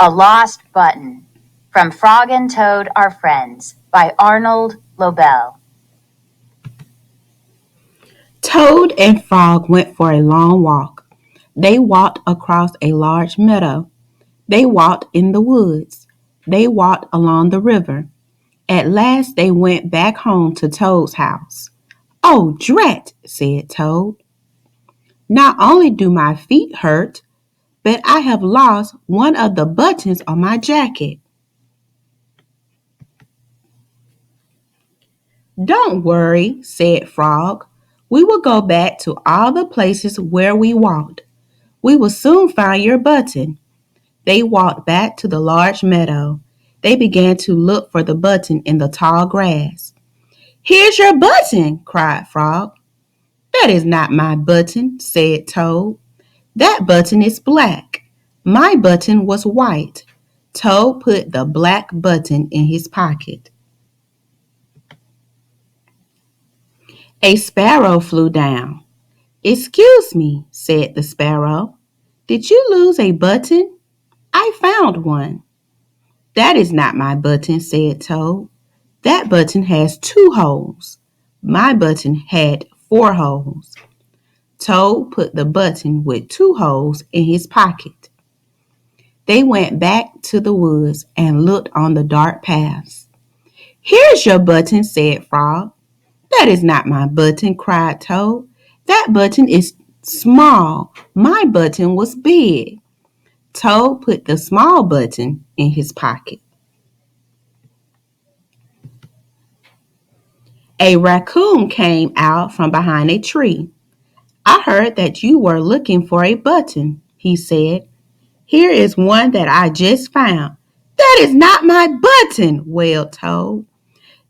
A Lost Button from Frog and Toad Are Friends by Arnold Lobel. Toad and Frog went for a long walk. They walked across a large meadow. They walked in the woods. They walked along the river. At last they went back home to Toad's house. "Oh, drat," said Toad. "Not only do my feet hurt, but I have lost one of the buttons on my jacket." "Don't worry," said Frog. "We will go back to all the places where we walked. We will soon find your button." They walked back to the large meadow. They began to look for the button in the tall grass. "Here's your button!" cried Frog. "That is not my button," said Toad. "That button is black. My button was white." Toad put the black button in his pocket. A sparrow flew down. "Excuse me," said the sparrow. "Did you lose a button? I found one." "That is not my button," said Toad. "That button has 2 holes. My button had 4 holes." Toad put the button with 2 holes in his pocket. They went back to the woods and looked on the dark paths. "Here's your button," said Frog. "That is not my button," cried Toad. "That button is small. My button was big." Toad put the small button in his pocket. A raccoon came out from behind a tree. "I heard that you were looking for a button," he said. "Here is one that I just found." "That is not my button," wailed Toad.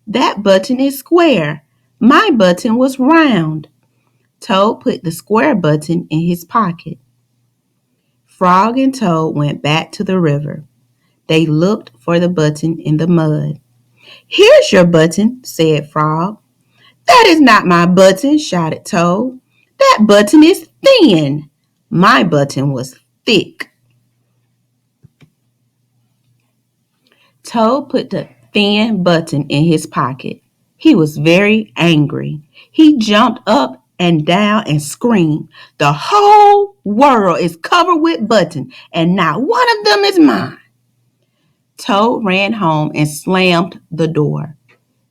"That button is square. My button was round." Toad put the square button in his pocket. Frog and Toad went back to the river. They looked for the button in the mud. "Here's your button," said Frog. "That is not my button," shouted Toad. "That button is thin. My button was thick." Toad put the thin button in his pocket. He was very angry. He jumped up and down and screamed, "The whole world is covered with buttons, and not one of them is mine." Toad ran home and slammed the door.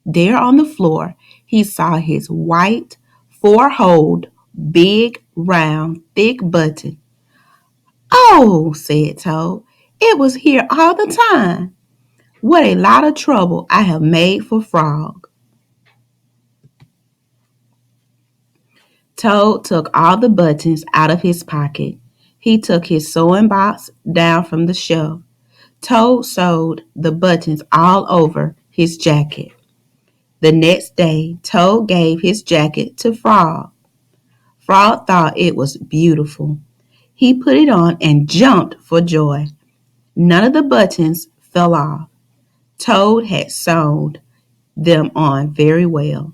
There on the floor, he saw his white, 4-holed, big, round, thick button. "Oh," said Toad, "it was here all the time. What a lot of trouble I have made for Frog." Toad took all the buttons out of his pocket. He took his sewing box down from the shelf. Toad sewed the buttons all over his jacket. The next day, Toad gave his jacket to Frog. Frog thought it was beautiful. He put it on and jumped for joy. None of the buttons fell off. Toad had sewn them on very well.